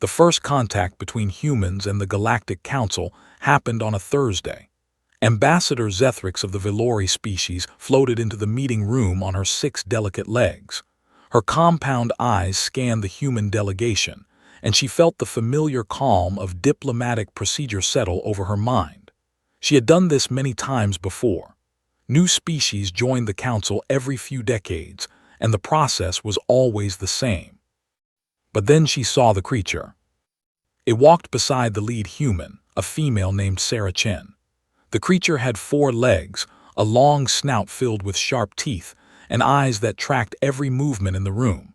The first contact between humans and the Galactic Council happened on a Thursday. Ambassador Zethrix of the Velori species floated into the meeting room on her 6 delicate legs. Her compound eyes scanned the human delegation, and she felt the familiar calm of diplomatic procedure settle over her mind. She had done this many times before. New species joined the council every few decades, and the process was always the same. But then she saw the creature. It walked beside the lead human, a female named Sarah Chen. The creature had 4 legs, a long snout filled with sharp teeth, and eyes that tracked every movement in the room.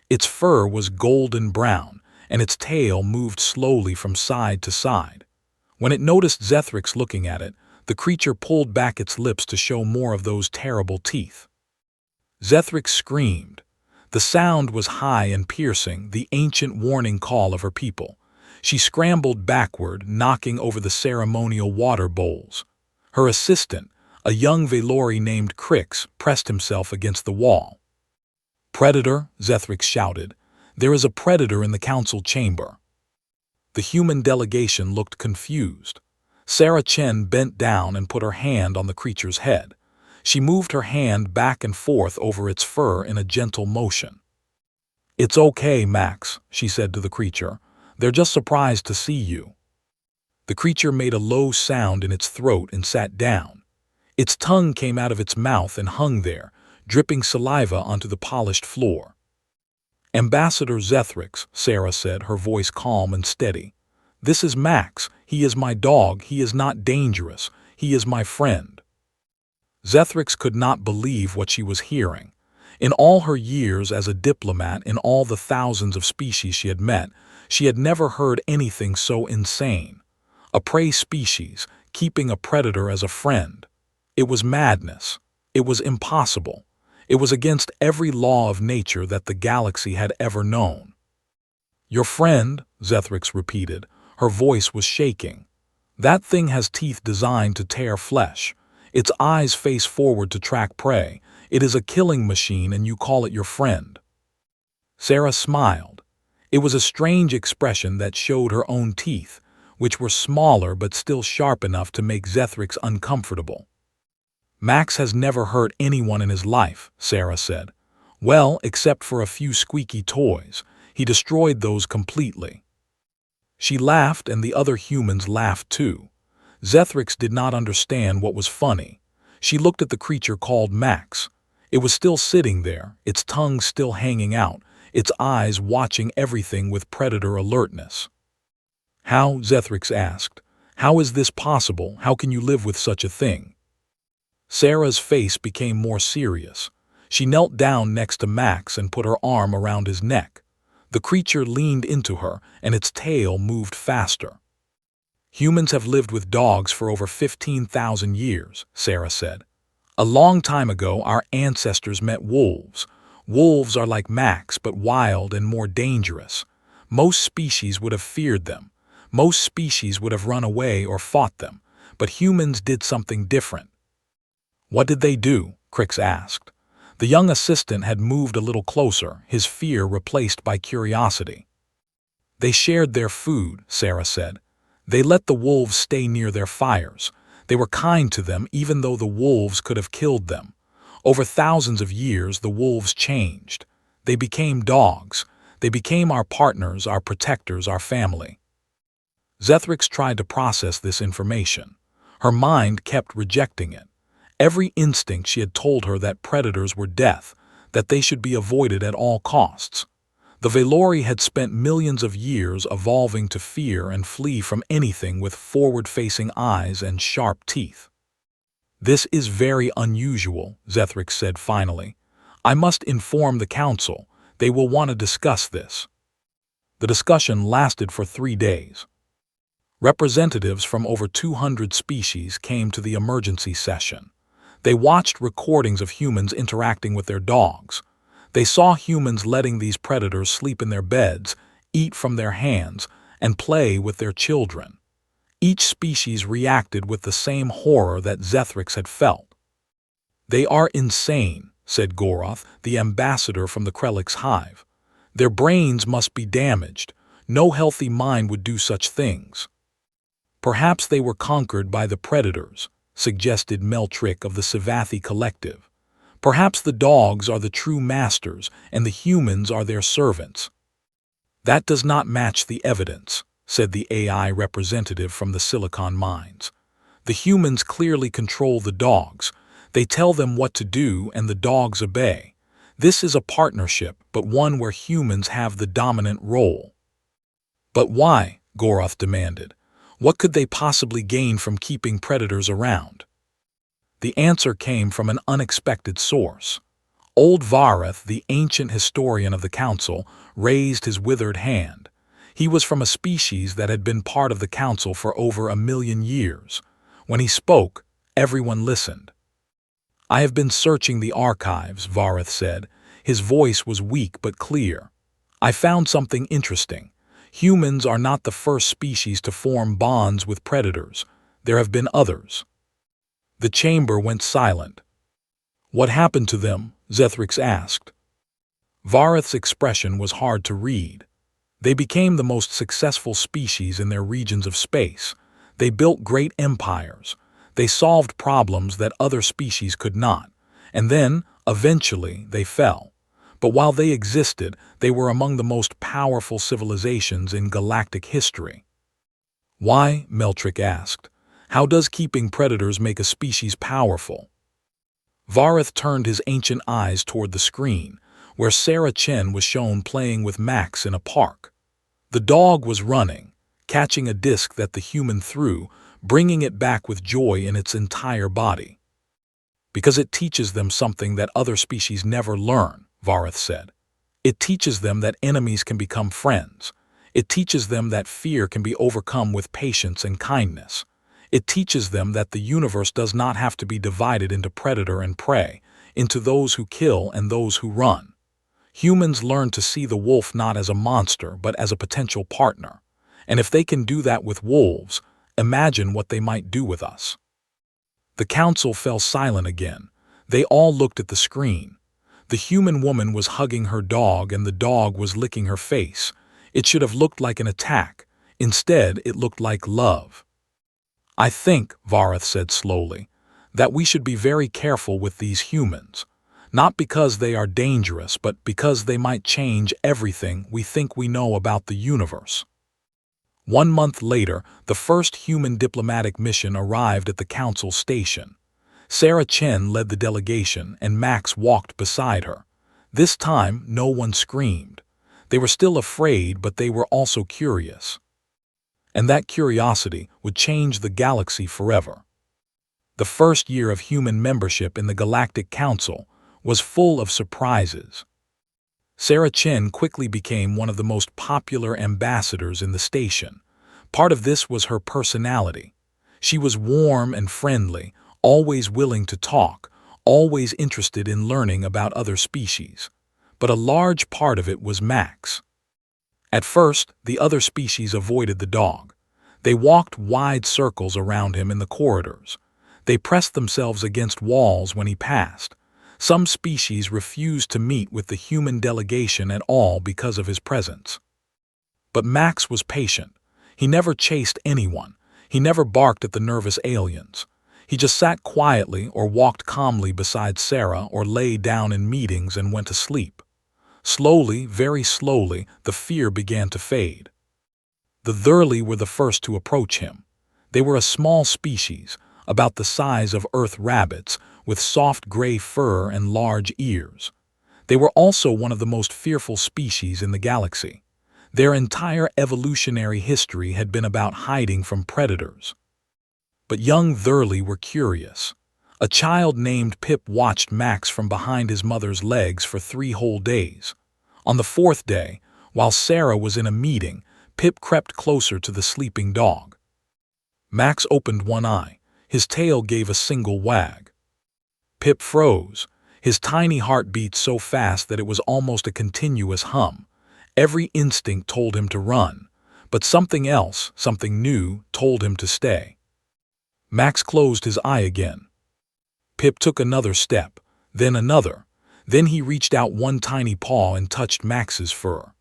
Its fur was golden brown, and its tail moved slowly from side to side. When it noticed Zethrix looking at it, the creature pulled back its lips to show more of those terrible teeth. Zethrix screamed. The sound was high and piercing, the ancient warning call of her people. She scrambled backward, knocking over the ceremonial water bowls. Her assistant, a young Velori named Crix, pressed himself against the wall. "Predator," Zethrix shouted. "There is a predator in the council chamber." The human delegation looked confused. Sarah Chen bent down and put her hand on the creature's head. She moved her hand back and forth over its fur in a gentle motion. "It's okay, Max," she said to the creature. "They're just surprised to see you." The creature made a low sound in its throat and sat down. Its tongue came out of its mouth and hung there, dripping saliva onto the polished floor. "Ambassador Zethrix," Sarah said, her voice calm and steady. "This is Max. He is my dog. He is not dangerous. He is my friend." Zethrix could not believe what she was hearing. In all her years as a diplomat, in all the thousands of species she had met, she had never heard anything so insane. A prey species, keeping a predator as a friend. It was madness. It was impossible. It was against every law of nature that the galaxy had ever known. "Your friend," Zethrix repeated. Her voice was shaking. "That thing has teeth designed to tear flesh. Its eyes face forward to track prey. It is a killing machine, and you call it your friend." Sarah smiled. It was a strange expression that showed her own teeth, which were smaller but still sharp enough to make Zethrix uncomfortable. "Max has never hurt anyone in his life," Sarah said. "Well, except for a few squeaky toys. He destroyed those completely." She laughed, and the other humans laughed too. Zethrix did not understand what was funny. She looked at the creature called Max. It was still sitting there, its tongue still hanging out, its eyes watching everything with predator alertness. "How?" Zethrix asked. "How is this possible? How can you live with such a thing?" Sarah's face became more serious. She knelt down next to Max and put her arm around his neck. The creature leaned into her, and its tail moved faster. "Humans have lived with dogs for over 15,000 years, Sarah said. "A long time ago, our ancestors met wolves. Wolves are like Max, but wild and more dangerous. Most species would have feared them. Most species would have run away or fought them, but humans did something different." "What did they do?" Crix asked. The young assistant had moved a little closer, his fear replaced by curiosity. "They shared their food," Sarah said. "They let the wolves stay near their fires. They were kind to them even though the wolves could have killed them. Over thousands of years, the wolves changed. They became dogs. They became our partners, our protectors, our family." Zethrix tried to process this information. Her mind kept rejecting it. Every instinct she had told her that predators were death, that they should be avoided at all costs. The Velori had spent millions of years evolving to fear and flee from anything with forward-facing eyes and sharp teeth. "This is very unusual," Zethrix said finally. "I must inform the council. They will want to discuss this." The discussion lasted for 3 days. Representatives from over 200 species came to the emergency session. They watched recordings of humans interacting with their dogs. They saw humans letting these predators sleep in their beds, eat from their hands, and play with their children. Each species reacted with the same horror that Zethrix had felt. "They are insane," said Goroth, the ambassador from the Krelix hive. "Their brains must be damaged. No healthy mind would do such things. Perhaps they were conquered by the predators, suggested Meltrick of the Savathi Collective. Perhaps the dogs are the true masters and the humans are their servants. That does not match the evidence, said the AI representative from the Silicon Mines. The humans clearly control the dogs. They tell them what to do and the dogs obey. This is a partnership, but one where humans have the dominant role. But why? Goroth demanded. What could they possibly gain from keeping predators around? The answer came from an unexpected source. Old Vareth, the ancient historian of the council, raised his withered hand. He was from a species that had been part of the council for over 1,000,000 years. When he spoke, everyone listened. I have been searching the archives, Vareth said. His voice was weak but clear. I found something interesting. Humans are not the first species to form bonds with predators. There have been others. The chamber went silent. What happened to them? Zethryx asked. Vareth's expression was hard to read. They became the most successful species in their regions of space. They built great empires. They solved problems that other species could not. And then, eventually, they fell. But while they existed, they were among the most powerful civilizations in galactic history. Why? Meltrick asked. How does keeping predators make a species powerful? Vareth turned his ancient eyes toward the screen, where Sarah Chen was shown playing with Max in a park. The dog was running, catching a disc that the human threw, bringing it back with joy in its entire body. Because it teaches them something that other species never learn, Vareth said. It teaches them that enemies can become friends. It teaches them that fear can be overcome with patience and kindness. It teaches them that the universe does not have to be divided into predator and prey, into those who kill and those who run. Humans learn to see the wolf not as a monster but as a potential partner. And if they can do that with wolves, imagine what they might do with us. The council fell silent again. They all looked at the screen. The human woman was hugging her dog and the dog was licking her face. It should have looked like an attack. Instead, it looked like love. I think, Vareth said slowly, that we should be very careful with these humans. Not because they are dangerous, but because they might change everything we think we know about the universe. 1 month later, the first human diplomatic mission arrived at the council station. Sarah Chen led the delegation and Max walked beside her. This time, no one screamed. They were still afraid, but they were also curious. And that curiosity would change the galaxy forever. The first year of human membership in the Galactic Council was full of surprises. Sarah Chen quickly became one of the most popular ambassadors in the station. Part of this was her personality. She was warm and friendly, always willing to talk, always interested in learning about other species. But a large part of it was Max. At first, the other species avoided the dog. They walked wide circles around him in the corridors. They pressed themselves against walls when he passed. Some species refused to meet with the human delegation at all because of his presence. But Max was patient. He never chased anyone. He never barked at the nervous aliens. He just sat quietly or walked calmly beside Sarah or lay down in meetings and went to sleep. Slowly, very slowly, the fear began to fade. The Thurley were the first to approach him. They were a small species, about the size of earth rabbits, with soft gray fur and large ears. They were also one of the most fearful species in the galaxy. Their entire evolutionary history had been about hiding from predators. But young Thurley were curious. A child named Pip watched Max from behind his mother's legs for 3 whole days. On the 4th day, while Sarah was in a meeting, Pip crept closer to the sleeping dog. Max opened one eye. His tail gave a single wag. Pip froze. His tiny heart beat so fast that it was almost a continuous hum. Every instinct told him to run, but something else, something new, told him to stay. Max closed his eye again. Pip took another step, then another. Then he reached out one tiny paw and touched Max's fur.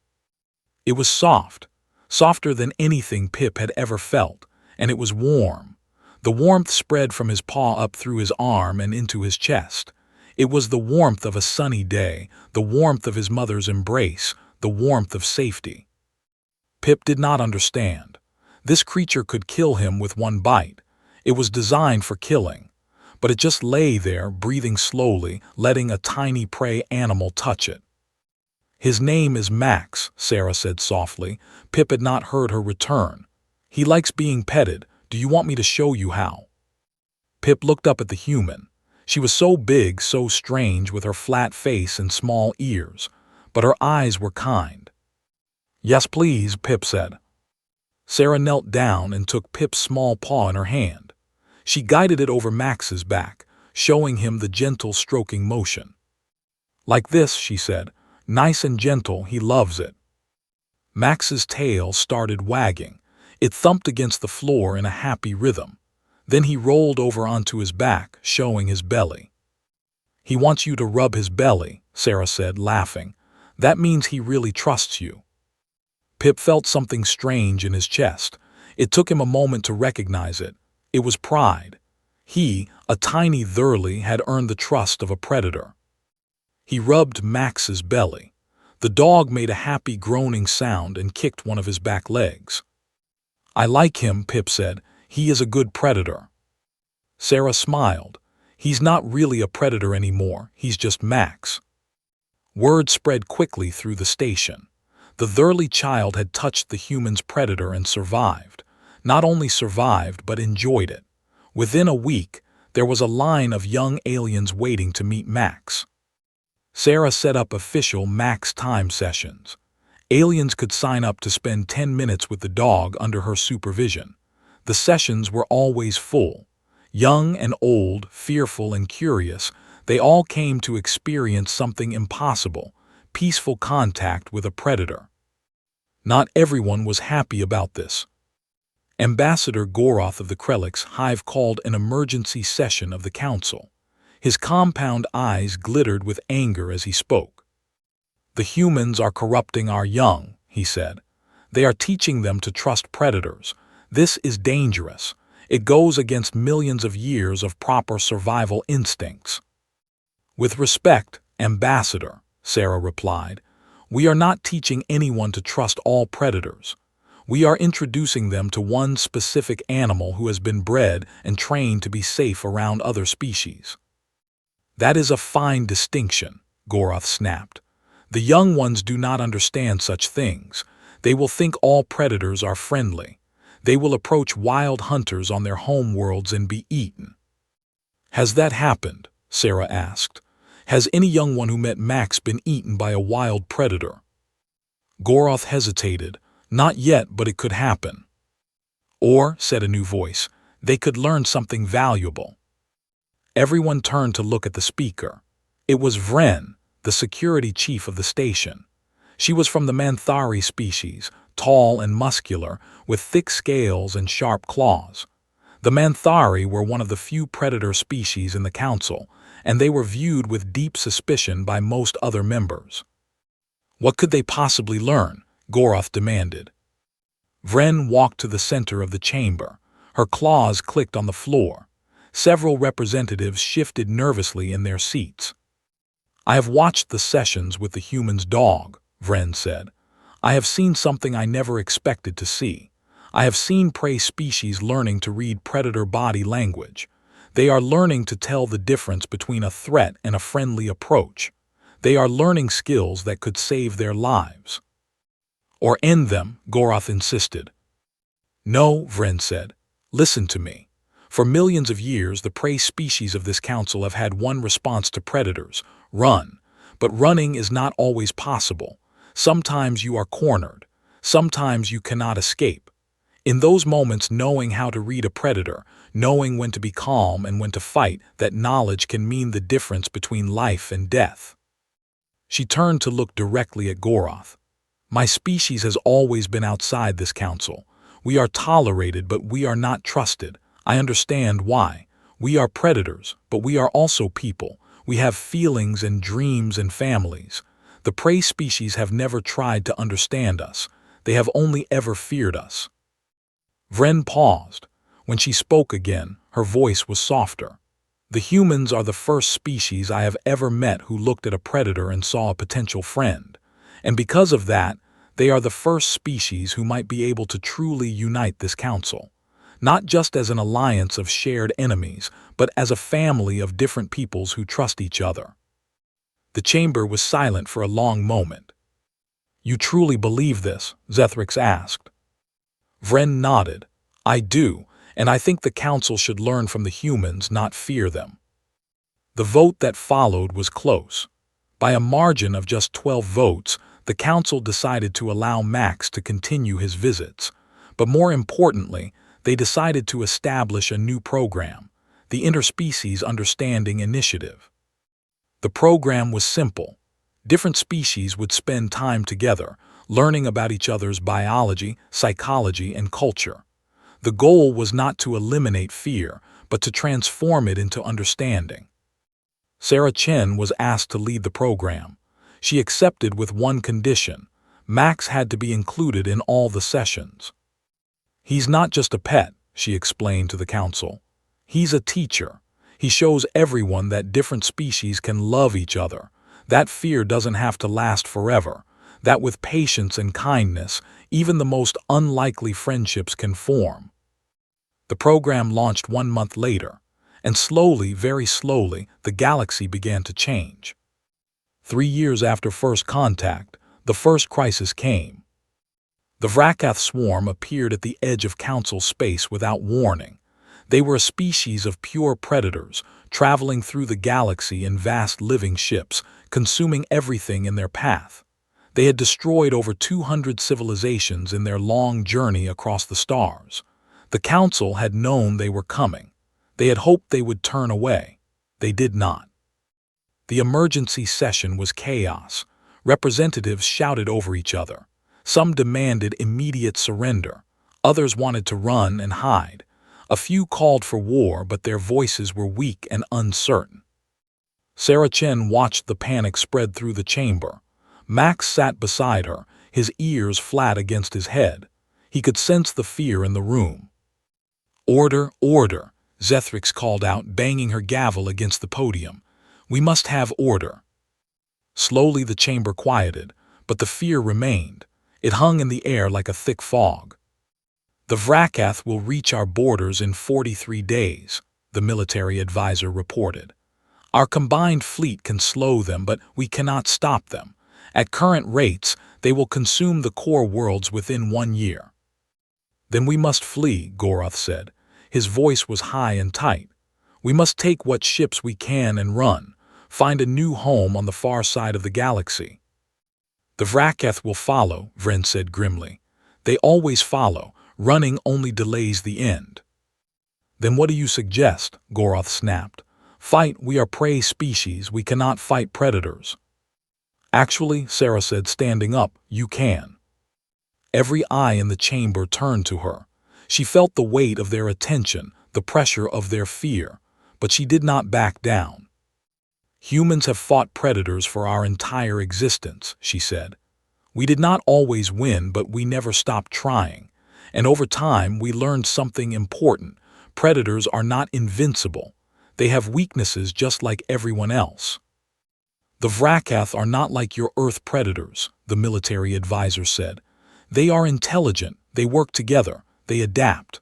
It was soft. softer than anything Pip had ever felt, and it was warm. The warmth spread from his paw up through his arm and into his chest. It was the warmth of a sunny day, the warmth of his mother's embrace, the warmth of safety. Pip did not understand. This creature could kill him with one bite. It was designed for killing. But it just lay there, breathing slowly, letting a tiny prey animal touch it. "His name is Max," Sarah said softly. Pip had not heard her return. "He likes being petted. Do you want me to show you how?" Pip looked up at the human. She was so big, so strange, with her flat face and small ears. But her eyes were kind. "Yes, please," Pip said. Sarah knelt down and took Pip's small paw in her hand. She guided it over Max's back, showing him the gentle stroking motion. "Like this," she said. "Nice and gentle, he loves it." Max's tail started wagging. It thumped against the floor in a happy rhythm. Then he rolled over onto his back, showing his belly. "He wants you to rub his belly," Sarah said, laughing. "That means he really trusts you." Pip felt something strange in his chest. It took him a moment to recognize it. It was pride. He, a tiny Thurley, had earned the trust of a predator. He rubbed Max's belly. The dog made a happy groaning sound and kicked one of his back legs. "I like him," Pip said. "He is a good predator." Sarah smiled. "He's not really a predator anymore. He's just Max." Word spread quickly through the station. The Thurley child had touched the human's predator and survived. Not only survived, but enjoyed it. Within a week, there was a line of young aliens waiting to meet Max. Sarah set up official Max time sessions. Aliens could sign up to spend 10 minutes with the dog under her supervision. The sessions were always full. Young and old, fearful and curious, they all came to experience something impossible: peaceful contact with a predator. Not everyone was happy about this. Ambassador Goroth of the Krelix Hive called an emergency session of the council. His compound eyes glittered with anger as he spoke. "The humans are corrupting our young," he said. "They are teaching them to trust predators. This is dangerous. It goes against millions of years of proper survival instincts." "With respect, Ambassador," Sarah replied, "we are not teaching anyone to trust all predators. We are introducing them to one specific animal who has been bred and trained to be safe around other species." "That is a fine distinction," Goroth snapped. "The young ones do not understand such things. They will think all predators are friendly. They will approach wild hunters on their home worlds and be eaten." "Has that happened?" Sarah asked. "Has any young one who met Max been eaten by a wild predator?" Goroth hesitated. "Not yet, but it could happen." "Or," said a new voice, "they could learn something valuable." Everyone turned to look at the speaker. It was Vren, the security chief of the station. She was from the Manthari species, tall and muscular, with thick scales and sharp claws. The Manthari were one of the few predator species in the council, and they were viewed with deep suspicion by most other members. "What could they possibly learn?" Goroth demanded. Vren walked to the center of the chamber. Her claws clicked on the floor. Several representatives shifted nervously in their seats. "I have watched the sessions with the human's dog," Vren said. "I have seen something I never expected to see. I have seen prey species learning to read predator body language. They are learning to tell the difference between a threat and a friendly approach. They are learning skills that could save their lives." "Or end them," Goroth insisted. "No," Vren said. "Listen to me. For millions of years, the prey species of this council have had one response to predators: run. But running is not always possible. Sometimes you are cornered. Sometimes you cannot escape. In those moments, knowing how to read a predator, knowing when to be calm and when to fight, that knowledge can mean the difference between life and death." She turned to look directly at Goroth. "My species has always been outside this council. We are tolerated, but we are not trusted. I understand why. We are predators, but we are also people. We have feelings and dreams and families. The prey species have never tried to understand us. They have only ever feared us." Vren paused. When she spoke again, her voice was softer. "The humans are the first species I have ever met who looked at a predator and saw a potential friend. And because of that, they are the first species who might be able to truly unite this council. Not just as an alliance of shared enemies, but as a family of different peoples who trust each other." The chamber was silent for a long moment. "You truly believe this?" Zethryx asked. Vren nodded. "I do, and I think the council should learn from the humans, not fear them." The vote that followed was close. By a margin of just 12 votes, the council decided to allow Max to continue his visits. But more importantly, they decided to establish a new program, the Interspecies Understanding Initiative. The program was simple. Different species would spend time together, learning about each other's biology, psychology, and culture. The goal was not to eliminate fear, but to transform it into understanding. Sarah Chen was asked to lead the program. She accepted with one condition: Max had to be included in all the sessions. "He's not just a pet," she explained to the council. "He's a teacher. He shows everyone that different species can love each other, that fear doesn't have to last forever, that with patience and kindness, even the most unlikely friendships can form." The program launched 1 month later, and slowly, very slowly, the galaxy began to change. 3 years after first contact, the first crisis came. The Vrakath swarm appeared at the edge of council space without warning. They were a species of pure predators, traveling through the galaxy in vast living ships, consuming everything in their path. They had destroyed over 200 civilizations in their long journey across the stars. The council had known they were coming. They had hoped they would turn away. They did not. The emergency session was chaos. Representatives shouted over each other. Some demanded immediate surrender. Others wanted to run and hide. A few called for war, but their voices were weak and uncertain. Sarah Chen watched the panic spread through the chamber. Max sat beside her, his ears flat against his head. He could sense the fear in the room. "Order, order," Zethryx called out, banging her gavel against the podium. "We must have order." Slowly the chamber quieted, but the fear remained. It hung in the air like a thick fog. "The Vrakath will reach our borders in 43 days, the military advisor reported. "Our combined fleet can slow them, but we cannot stop them. At current rates, they will consume the core worlds within 1 year." "Then we must flee," Goroth said. His voice was high and tight. "We must take what ships we can and run, find a new home on the far side of the galaxy." "The Vrakath will follow," Vren said grimly. "They always follow. Running only delays the end." "Then what do you suggest?" Goroth snapped. "Fight, we are prey species, we cannot fight predators." "Actually," Sarah said, standing up, "you can." Every eye in the chamber turned to her. She felt the weight of their attention, the pressure of their fear, but she did not back down. "Humans have fought predators for our entire existence," she said. "We did not always win, but we never stopped trying. And over time, we learned something important. Predators are not invincible. They have weaknesses just like everyone else." "The Vrakath are not like your Earth predators," the military advisor said. "They are intelligent, they work together, they adapt."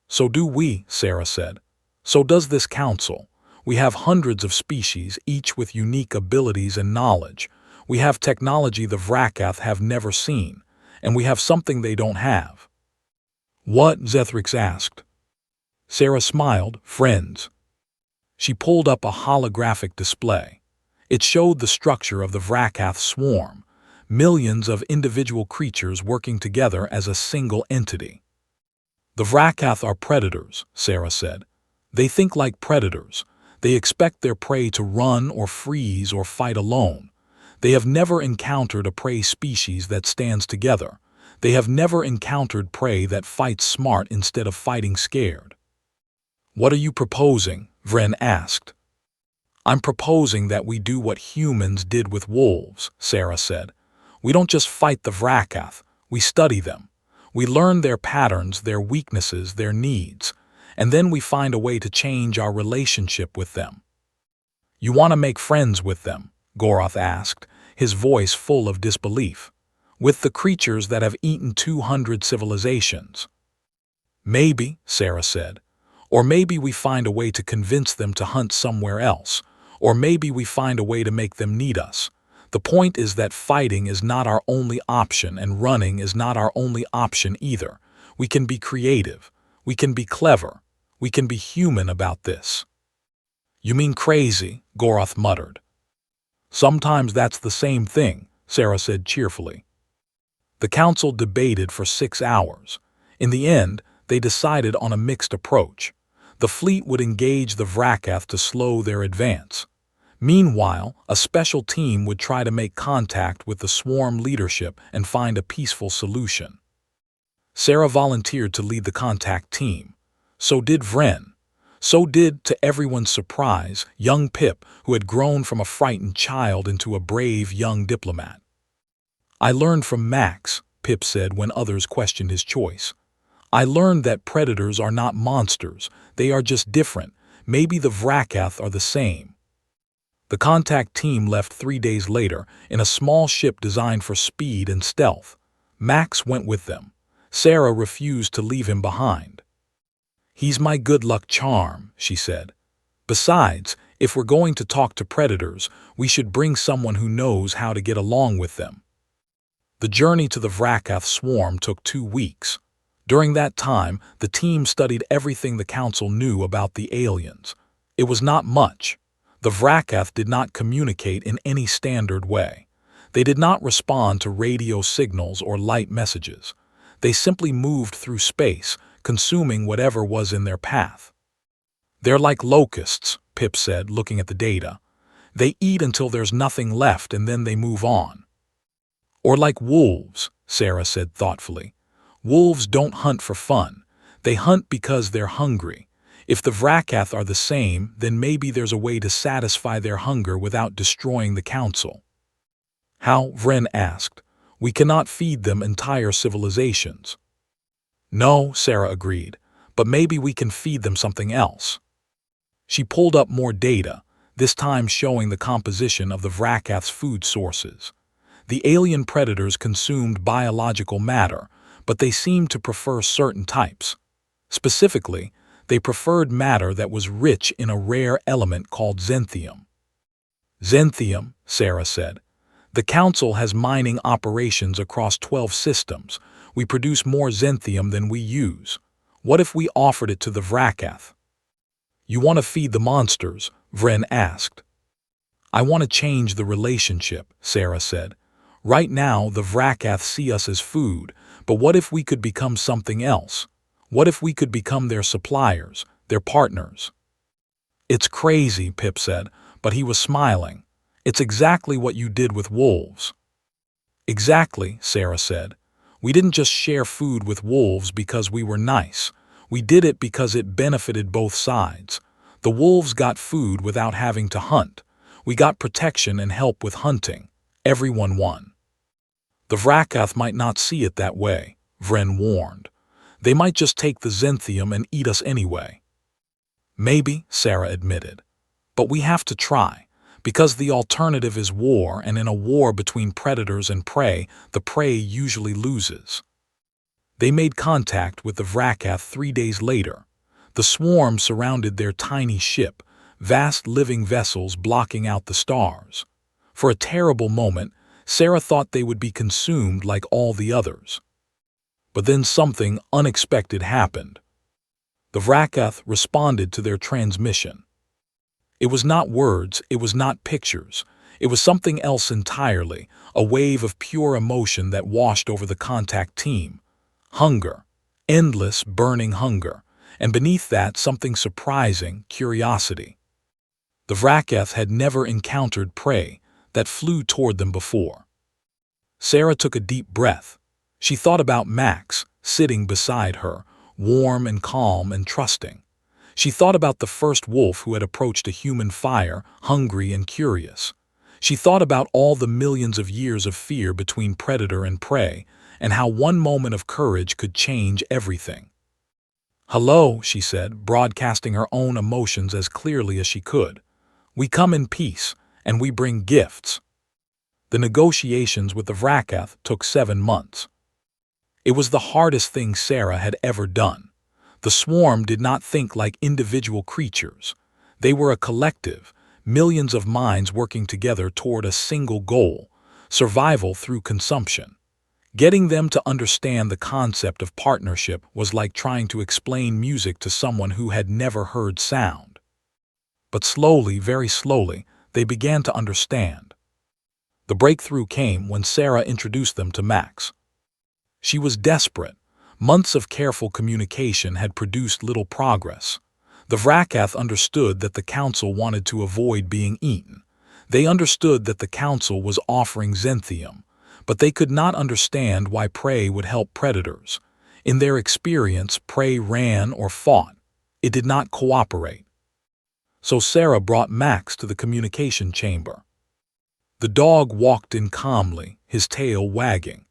"So do we," Sarah said. "So does this council. We have hundreds of species, each with unique abilities and knowledge. We have technology the Vrakath have never seen, and we have something they don't have." "What?" Zethryx asked. Sarah smiled. "Friends." She pulled up a holographic display. It showed the structure of the Vrakath swarm, millions of individual creatures working together as a single entity. "The Vrakath are predators," Sarah said. "They think like predators. They expect their prey to run or freeze or fight alone. They have never encountered a prey species that stands together. They have never encountered prey that fights smart instead of fighting scared." "What are you proposing?" Vren asked. "I'm proposing that we do what humans did with wolves," Sarah said. "We don't just fight the Vrakath, We study them. We learn their patterns, their weaknesses, their needs, and then we find a way to change our relationship with them. You want to make friends with them? Goroth asked, his voice full of disbelief. With the creatures that have eaten 200 civilizations? Maybe, Sarah said. Or maybe we find a way to convince them to hunt somewhere else. Or maybe we find a way to make them need us. The point is that fighting is not our only option and running is not our only option either. We can be creative. We can be clever. We can be human about this. You mean crazy, Goroth muttered. Sometimes that's the same thing, Sarah said cheerfully. The council debated for 6 hours. In the end, they decided on a mixed approach. The fleet would engage the Vrakath to slow their advance. Meanwhile, a special team would try to make contact with the swarm leadership and find a peaceful solution. Sarah volunteered to lead the contact team. So did Vren. So did, to everyone's surprise, young Pip, who had grown from a frightened child into a brave young diplomat. I learned from Max, Pip said when others questioned his choice. I learned that predators are not monsters, they are just different. Maybe the Vrakath are the same. The contact team left 3 days later in a small ship designed for speed and stealth. Max went with them. Sarah refused to leave him behind. He's my good luck charm, she said. Besides, if we're going to talk to predators, we should bring someone who knows how to get along with them. The journey to the Vrakath swarm took 2 weeks. During that time, the team studied everything the council knew about the aliens. It was not much. The Vrakath did not communicate in any standard way. They did not respond to radio signals or light messages. They simply moved through space, consuming whatever was in their path. They're like locusts, Pip said, looking at the data. They eat until there's nothing left and then they move on. Or like wolves, Sarah said thoughtfully. Wolves don't hunt for fun. They hunt because they're hungry. If the Vrakath are the same, then maybe there's a way to satisfy their hunger without destroying the council. How? Vren asked. We cannot feed them entire civilizations. No, Sarah agreed, but maybe we can feed them something else. She pulled up more data, this time showing the composition of the Vrakath's food sources. The alien predators consumed biological matter, but they seemed to prefer certain types. Specifically, they preferred matter that was rich in a rare element called xanthium. Xanthium, Sarah said. The council has mining operations across 12 systems. We produce more xanthium than we use. What if we offered it to the Vrakath? You want to feed the monsters? Vren asked. I want to change the relationship, Sarah said. Right now, the Vrakath see us as food, but what if we could become something else? What if we could become their suppliers, their partners? It's crazy, Pip said, but he was smiling. It's exactly what you did with wolves. Exactly, Sarah said. We didn't just share food with wolves because we were nice. We did it because it benefited both sides. The wolves got food without having to hunt. We got protection and help with hunting. Everyone won. The Vrakath might not see it that way, Vren warned. They might just take the xanthium and eat us anyway. Maybe, Sarah admitted. But we have to try, because the alternative is war, and in a war between predators and prey, the prey usually loses. They made contact with the Vrakath 3 days later. The swarm surrounded their tiny ship, vast living vessels blocking out the stars. For a terrible moment, Sarah thought they would be consumed like all the others. But then something unexpected happened. The Vrakath responded to their transmission. It was not words, it was not pictures. It was something else entirely, a wave of pure emotion that washed over the contact team. Hunger, endless, burning hunger, and beneath that something surprising, curiosity. The Vrakath had never encountered prey that flew toward them before. Sarah took a deep breath. She thought about Max, sitting beside her, warm and calm and trusting. She thought about the first wolf who had approached a human fire, hungry and curious. She thought about all the millions of years of fear between predator and prey, and how one moment of courage could change everything. "Hello," she said, broadcasting her own emotions as clearly as she could. "We come in peace, and we bring gifts." The negotiations with the Vrakath took 7 months. It was the hardest thing Sarah had ever done. The swarm did not think like individual creatures. They were a collective, millions of minds working together toward a single goal: survival through consumption. Getting them to understand the concept of partnership was like trying to explain music to someone who had never heard sound. But slowly, very slowly, they began to understand. The breakthrough came when Sarah introduced them to Max. She was desperate. Months of careful communication had produced little progress. The Vrakath understood that the Council wanted to avoid being eaten. They understood that the Council was offering Xenthium, but they could not understand why prey would help predators. In their experience, prey ran or fought. It did not cooperate. So Sarah brought Max to the communication chamber. The dog walked in calmly, his tail wagging.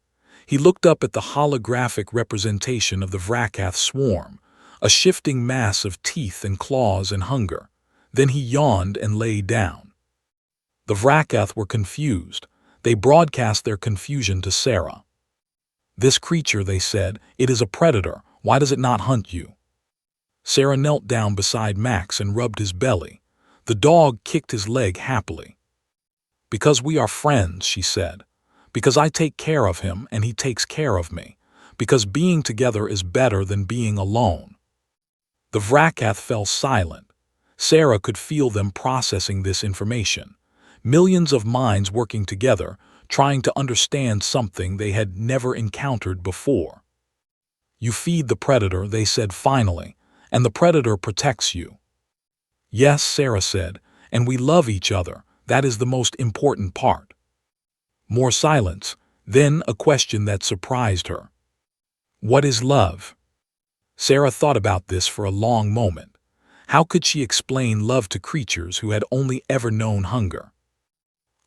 He looked up at the holographic representation of the Vrakath swarm, a shifting mass of teeth and claws and hunger. Then he yawned and lay down. The Vrakath were confused. They broadcast their confusion to Sarah. "This creature," they said, "it is a predator. Why does it not hunt you?" Sarah knelt down beside Max and rubbed his belly. The dog kicked his leg happily. "Because we are friends," she said. "Because I take care of him and he takes care of me. Because being together is better than being alone." The Vrakath fell silent. Sarah could feel them processing this information. Millions of minds working together, trying to understand something they had never encountered before. "You feed the predator," they said finally, "and the predator protects you." "Yes," Sarah said, "and we love each other. That is the most important part." More silence, then a question that surprised her. "What is love?" Sarah thought about this for a long moment. How could she explain love to creatures who had only ever known hunger?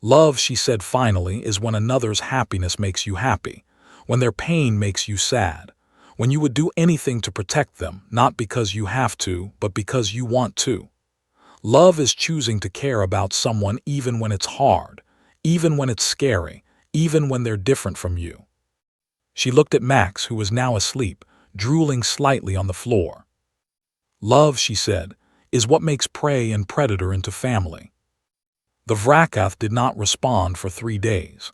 "Love," she said finally, "is when another's happiness makes you happy, when their pain makes you sad, when you would do anything to protect them, not because you have to, but because you want to. Love is choosing to care about someone even when it's hard, even when it's scary, even when they're different from you." She looked at Max, who was now asleep, drooling slightly on the floor. "Love," she said, "is what makes prey and predator into family." The Vrakath did not respond for 3 days.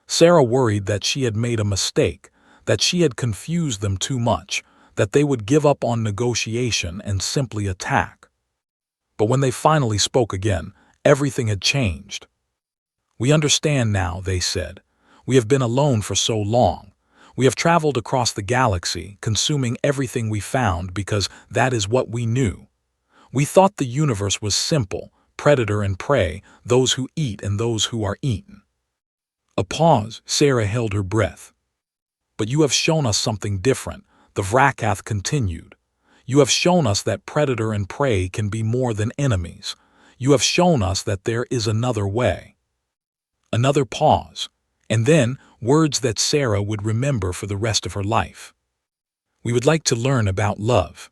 Sarah worried that she had made a mistake, that she had confused them too much, that they would give up on negotiation and simply attack. But when they finally spoke again, everything had changed. "We understand now," they said. "We have been alone for so long. We have traveled across the galaxy, consuming everything we found because that is what we knew. We thought the universe was simple, predator and prey, those who eat and those who are eaten." A pause. Sarah held her breath. "But you have shown us something different," the Vrakath continued. "You have shown us that predator and prey can be more than enemies. You have shown us that there is another way." Another pause, and then words that Sarah would remember for the rest of her life. "We would like to learn about love."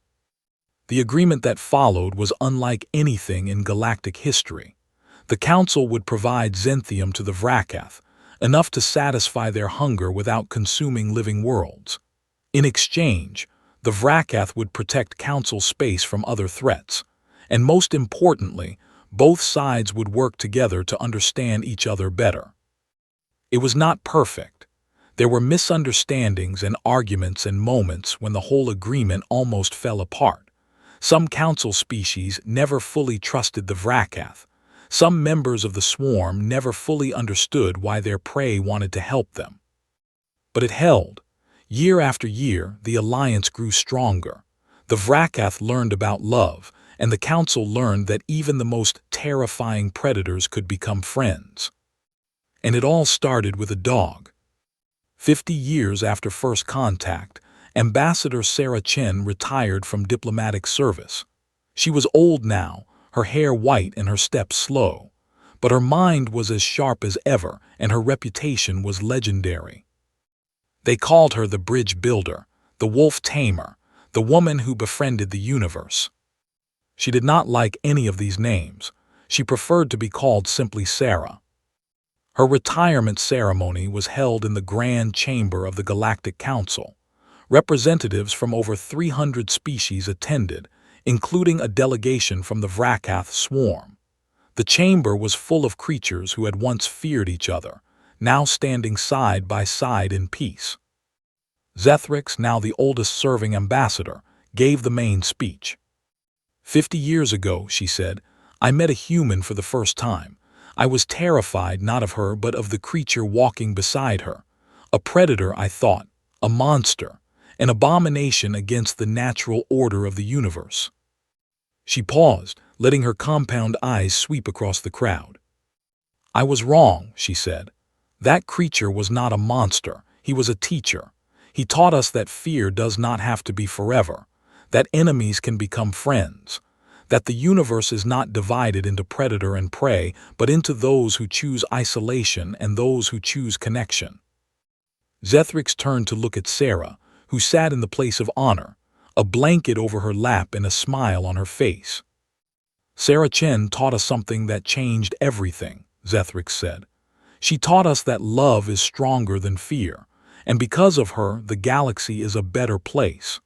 The agreement that followed was unlike anything in galactic history. The Council would provide Xenthium to the Vrakath, enough to satisfy their hunger without consuming living worlds. In exchange, the Vrakath would protect Council space from other threats, and most importantly, both sides would work together to understand each other better. It was not perfect. There were misunderstandings and arguments and moments when the whole agreement almost fell apart. Some Council species never fully trusted the Vrakath. Some members of the swarm never fully understood why their prey wanted to help them. But it held. Year after year, the alliance grew stronger. The Vrakath learned about love, and the Council learned that even the most terrifying predators could become friends. And it all started with a dog. 50 years after first contact, Ambassador Sarah Chen retired from diplomatic service. She was old now, her hair white and her steps slow, but her mind was as sharp as ever and her reputation was legendary. They called her the bridge builder, the wolf tamer, the woman who befriended the universe. She did not like any of these names. She preferred to be called simply Sarah. Her retirement ceremony was held in the grand chamber of the Galactic Council. Representatives from over 300 species attended, including a delegation from the Vrakath swarm. The chamber was full of creatures who had once feared each other, now standing side by side in peace. Zethrix, now the oldest serving ambassador, gave the main speech. 50 years ago, she said, I met a human for the first time. I was terrified not of her but of the creature walking beside her. A predator, I thought, a monster, an abomination against the natural order of the universe. She paused, letting her compound eyes sweep across the crowd. I was wrong, she said. That creature was not a monster, he was a teacher. He taught us that fear does not have to be forever, that enemies can become friends, that the universe is not divided into predator and prey, but into those who choose isolation and those who choose connection. Zethrix turned to look at Sarah, who sat in the place of honor, a blanket over her lap and a smile on her face. Sarah Chen taught us something that changed everything, Zethrix said. She taught us that love is stronger than fear, and because of her, the galaxy is a better place.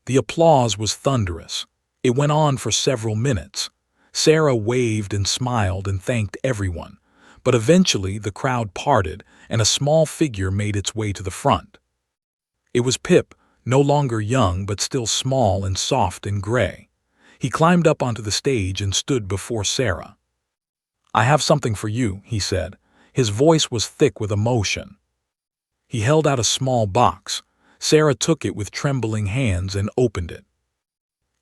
The applause was thunderous. It went on for several minutes. Sarah waved and smiled and thanked everyone, but eventually the crowd parted and a small figure made its way to the front. It was Pip, no longer young but still small and soft and gray. He climbed up onto the stage and stood before Sarah. I have something for you, he said. His voice was thick with emotion. He held out a small box. Sarah took it with trembling hands and opened it.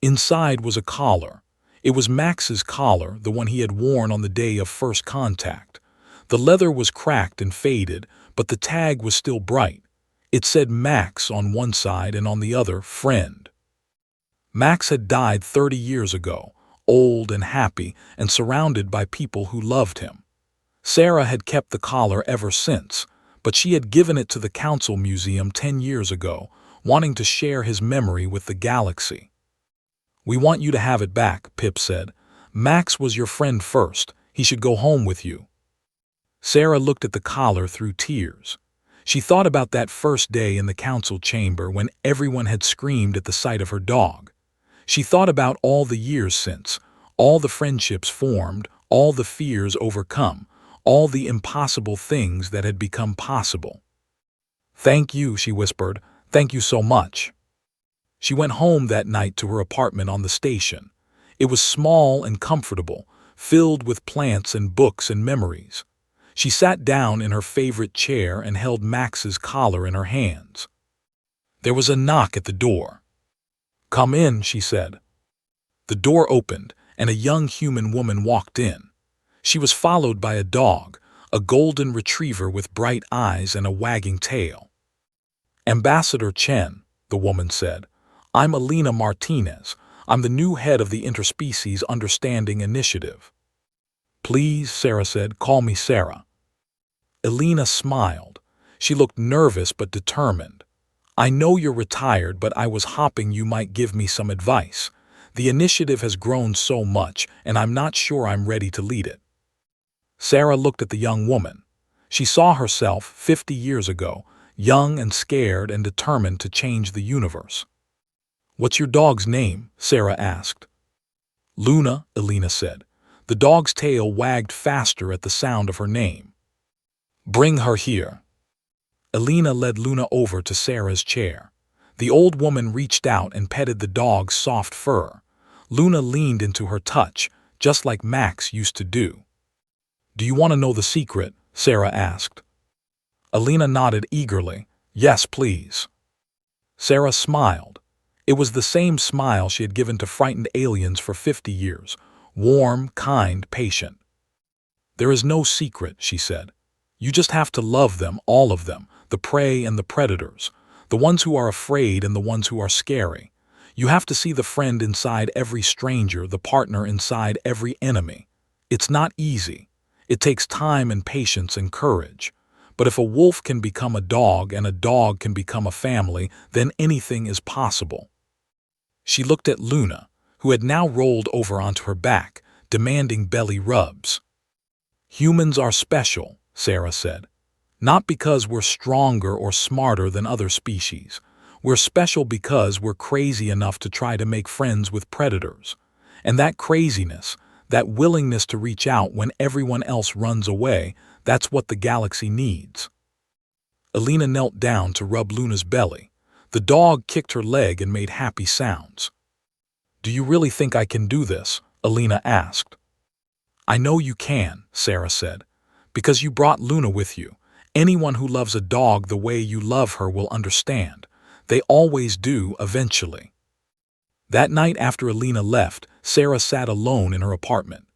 Inside was a collar. It was Max's collar, the one he had worn on the day of first contact. The leather was cracked and faded, but the tag was still bright. It said Max on one side and on the other, friend. Max had died 30 years ago, old and happy and surrounded by people who loved him. Sarah had kept the collar ever since, but she had given it to the Council Museum 10 years ago, wanting to share his memory with the galaxy. We want you to have it back, Pip said. Max was your friend first. He should go home with you. Sarah looked at the collar through tears. She thought about that first day in the council chamber when everyone had screamed at the sight of her dog. She thought about all the years since, all the friendships formed, all the fears overcome, all the impossible things that had become possible. Thank you, she whispered. Thank you so much. She went home that night to her apartment on the station. It was small and comfortable, filled with plants and books and memories. She sat down in her favorite chair and held Max's collar in her hands. There was a knock at the door. Come in, she said. The door opened, and a young human woman walked in. She was followed by a dog, a golden retriever with bright eyes and a wagging tail. Ambassador Chen, the woman said, I'm Alina Martinez. I'm the new head of the Interspecies Understanding Initiative. Please, Sarah said, call me Sarah. Alina smiled. She looked nervous but determined. I know you're retired, but I was hoping you might give me some advice. The initiative has grown so much, and I'm not sure I'm ready to lead it. Sarah looked at the young woman. She saw herself 50 years ago, young and scared and determined to change the universe. What's your dog's name? Sarah asked. Luna, Alina said. The dog's tail wagged faster at the sound of her name. Bring her here. Alina led Luna over to Sarah's chair. The old woman reached out and petted the dog's soft fur. Luna leaned into her touch, just like Max used to do. Do you want to know the secret? Sarah asked. Alina nodded eagerly. Yes, please. Sarah smiled. It was the same smile she had given to frightened aliens for 50 years. Warm, kind, patient. There is no secret, she said. You just have to love them, all of them, the prey and the predators, the ones who are afraid and the ones who are scary. You have to see the friend inside every stranger, the partner inside every enemy. It's not easy. It takes time and patience and courage. But if a wolf can become a dog and a dog can become a family, then anything is possible. She looked at Luna, who had now rolled over onto her back, demanding belly rubs. "Humans are special," Sarah said. "Not because we're stronger or smarter than other species. We're special because we're crazy enough to try to make friends with predators. And that craziness, that willingness to reach out when everyone else runs away, that's what the galaxy needs." Alina knelt down to rub Luna's belly. The dog kicked her leg and made happy sounds. "Do you really think I can do this?" Alina asked. "I know you can," Sarah said, "because you brought Luna with you. Anyone who loves a dog the way you love her will understand. They always do eventually." That night after Alina left, Sarah sat alone in her apartment.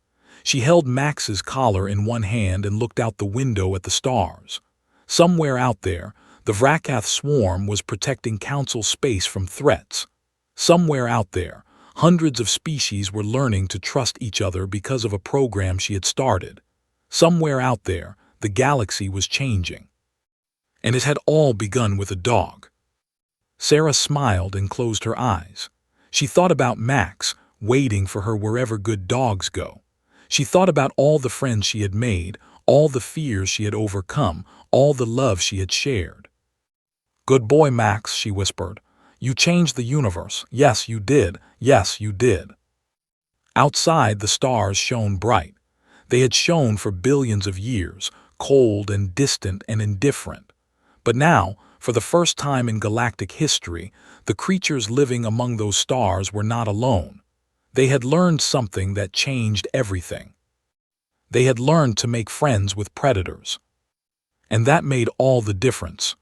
She held Max's collar in one hand and looked out the window at the stars. Somewhere out there, the Vrakath swarm was protecting Council space from threats. Somewhere out there, hundreds of species were learning to trust each other because of a program she had started. Somewhere out there, the galaxy was changing. And it had all begun with a dog. Sarah smiled and closed her eyes. She thought about Max, waiting for her wherever good dogs go. She thought about all the friends she had made, all the fears she had overcome, all the love she had shared. "Good boy, Max," she whispered. "You changed the universe. Yes, you did. Yes, you did." Outside, the stars shone bright. They had shone for billions of years, cold and distant and indifferent. But now, for the first time in galactic history, the creatures living among those stars were not alone. They had learned something that changed everything. They had learned to make friends with predators. And that made all the difference.